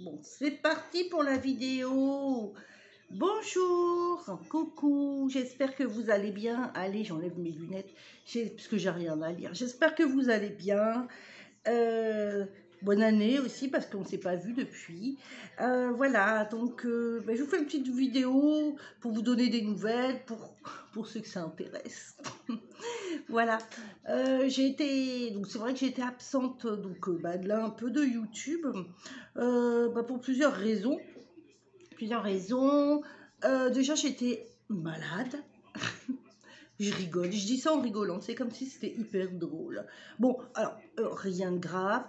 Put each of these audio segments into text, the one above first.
Bon, c'est parti pour la vidéo. Bonjour, coucou, j'espère que vous allez bien. Allez, j'enlève mes lunettes parce que j'ai rien à lire. J'espère que vous allez bien. Bonne année aussi parce qu'on ne s'est pas vu depuis. Voilà, donc je vous fais une petite vidéo pour vous donner des nouvelles, pour ceux que ça intéresse. Voilà, donc c'est vrai que j'ai été absente de là un peu de YouTube pour plusieurs raisons. Déjà, j'étais malade. Je rigole, je dis ça en rigolant, c'est comme si c'était hyper drôle. Bon, alors, rien de grave.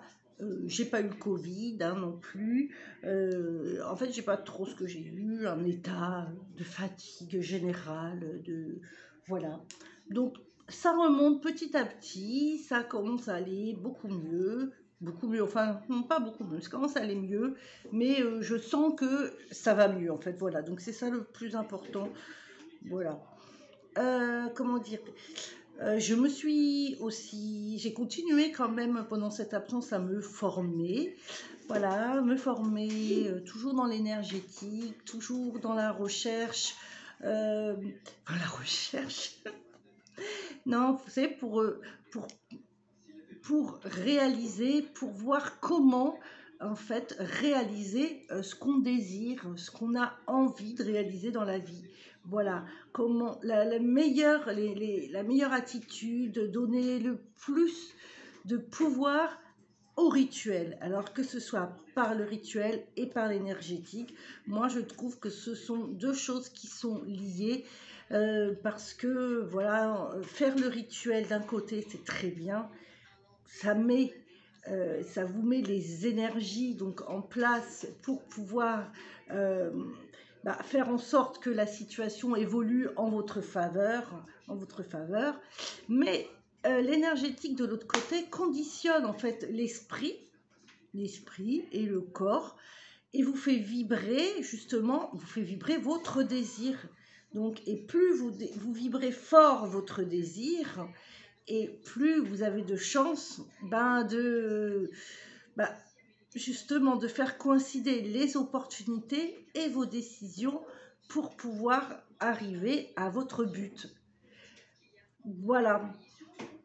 J'ai pas eu le Covid non plus. En fait, j'ai pas trop ce que j'ai eu, un état de fatigue générale, voilà. Donc, ça remonte petit à petit, ça commence à aller beaucoup mieux, enfin, non, pas beaucoup mieux, ça commence à aller mieux, mais je sens que ça va mieux, en fait, voilà. Donc, c'est ça le plus important, voilà. Comment dire, j'ai continué quand même pendant cette absence à me former, voilà, toujours dans l'énergétique, toujours dans la recherche, la recherche, non, vous savez, pour réaliser, pour voir comment en fait réaliser ce qu'on désire, ce qu'on a envie de réaliser dans la vie. Voilà, comment la meilleure attitude, donner le plus de pouvoir au rituel, alors que ce soit par le rituel et par l'énergétique. Moi, je trouve que ce sont deux choses qui sont liées, parce que voilà, faire le rituel d'un côté, c'est très bien, ça vous met les énergies donc en place pour pouvoir faire en sorte que la situation évolue en votre faveur, mais l'énergétique de l'autre côté conditionne en fait l'esprit et le corps, et vous fait vibrer, justement, votre désir. Donc, et plus vous vibrez fort votre désir, et plus vous avez de chances justement de faire coïncider les opportunités et vos décisions pour pouvoir arriver à votre but. Voilà.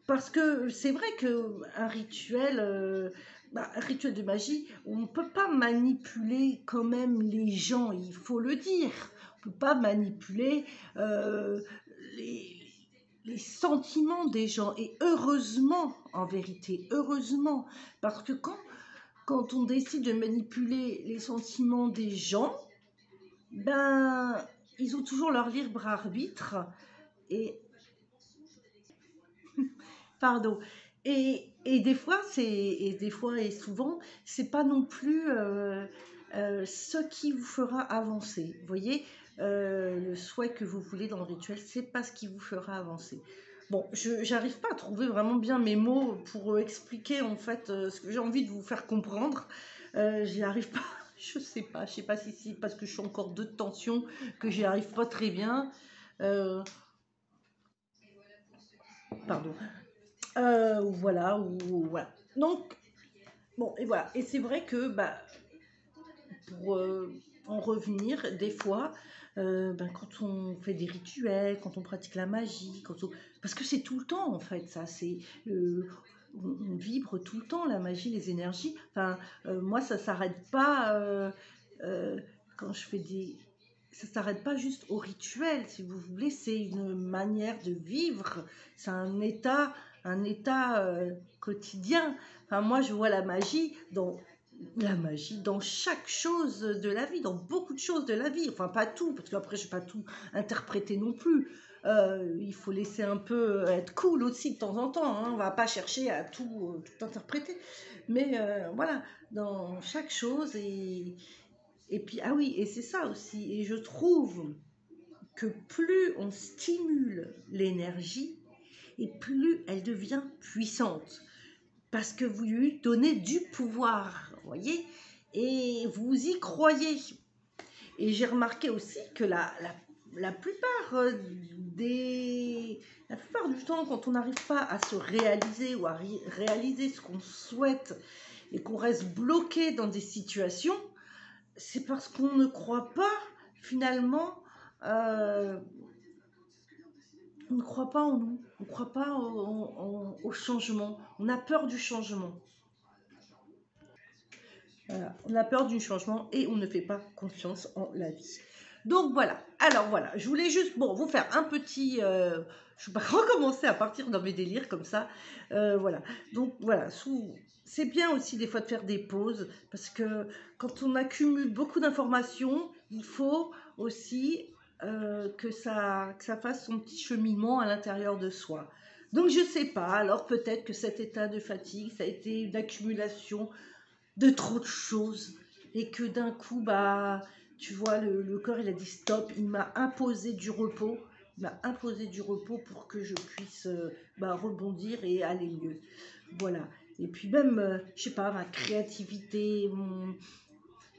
Parce que c'est vrai qu'un rituel, un rituel de magie, on ne peut pas manipuler quand même les gens, il faut le dire. On ne peut pas manipuler les sentiments des gens. Et heureusement, en vérité, heureusement. Parce que quand on décide de manipuler les sentiments des gens, ils ont toujours leur libre arbitre. Et pardon. Et des fois, et souvent, c'est pas non plus ce qui vous fera avancer. Vous voyez, le souhait que vous voulez dans le rituel, c'est pas ce qui vous fera avancer. Bon, j'arrive pas à trouver vraiment bien mes mots pour expliquer en fait ce que j'ai envie de vous faire comprendre. J'y arrive pas. Je sais pas si c'est parce que je suis encore de tension que j'y arrive pas très bien. Pardon. Voilà. Donc, bon, et voilà. Et c'est vrai que, pour en revenir, des fois, quand on fait des rituels, quand on pratique la magie, parce que c'est tout le temps, en fait, ça, on vibre tout le temps, la magie, les énergies. Enfin, moi, ça s'arrête pas quand je fais ça s'arrête pas juste au rituel, si vous voulez, c'est une manière de vivre, c'est un état quotidien. Enfin, moi, je vois la magie dans chaque chose de la vie, dans beaucoup de choses de la vie. Enfin, pas tout, parce qu'après, je ne vais pas tout interpréter non plus. Il faut laisser un peu être cool aussi de temps en temps. Hein. On ne va pas chercher à tout interpréter. Mais voilà, dans chaque chose. Et puis, ah oui, et c'est ça aussi. Et je trouve que plus on stimule l'énergie, et plus elle devient puissante. Parce que vous lui donnez du pouvoir, voyez, et vous y croyez. Et j'ai remarqué aussi que la plupart du temps, quand on n'arrive pas à se réaliser ou à réaliser ce qu'on souhaite et qu'on reste bloqué dans des situations, c'est parce qu'on ne croit pas, finalement, on ne croit pas en nous, on ne croit pas au changement, on a peur du changement. Voilà, on a peur du changement et on ne fait pas confiance en la vie. Donc voilà, alors voilà, je voulais juste vous faire un petit... je ne vais pas recommencer à partir dans mes délires comme ça. Voilà, donc voilà, c'est bien aussi des fois de faire des pauses parce que quand on accumule beaucoup d'informations, il faut aussi que ça fasse son petit cheminement à l'intérieur de soi. Donc je sais pas, alors peut-être que cet état de fatigue, ça a été une accumulation de trop de choses et que d'un coup, tu vois, le corps, il a dit stop, il m'a imposé du repos. Il m'a imposé du repos pour que je puisse rebondir et aller mieux. Voilà. Et puis même, je sais pas, ma créativité,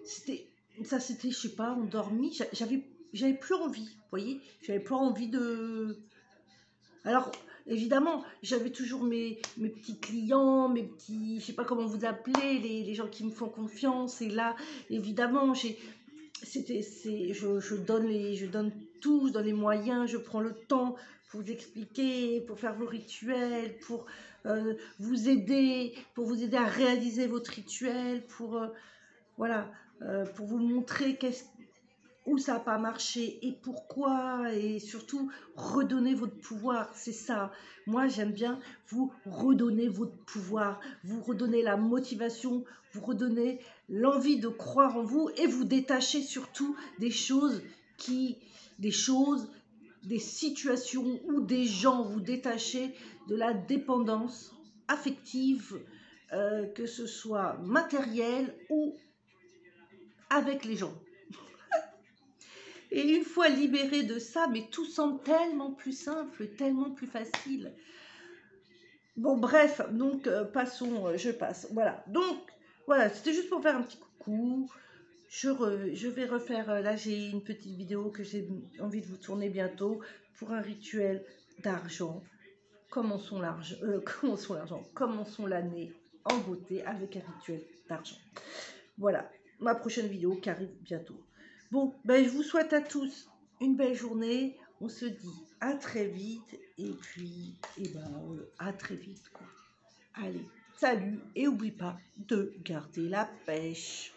c'était, c'était, je sais pas, endormi. J'avais plus envie, vous voyez. J'avais plus envie de... Alors, évidemment, j'avais toujours mes petits clients, mes petits, je sais pas comment vous appelez, les gens qui me font confiance. Et là, évidemment, je donne tout, je donne les moyens, je prends le temps pour vous expliquer, pour faire vos rituels, pour vous aider à réaliser votre rituel, voilà, pour vous montrer où ça n'a pas marché et pourquoi, et surtout redonner votre pouvoir, c'est ça. Moi, j'aime bien vous redonner votre pouvoir, vous redonner la motivation, vous redonner l'envie de croire en vous et vous détacher surtout des choses, des situations ou des gens, vous détacher de la dépendance affective, que ce soit matérielle ou avec les gens. Et une fois libéré de ça, mais tout semble tellement plus simple, tellement plus facile. Bon, bref, donc passons, je passe. Voilà, donc voilà, c'était juste pour faire un petit coucou. Je vais refaire, là j'ai une petite vidéo que j'ai envie de vous tourner bientôt pour un rituel d'argent. Commençons l'argent, commençons l'année en beauté avec un rituel d'argent. Voilà, ma prochaine vidéo qui arrive bientôt. Bon, je vous souhaite à tous une belle journée. On se dit à très vite. Et puis, à très vite, quoi. Allez, salut et n'oublie pas de garder la pêche.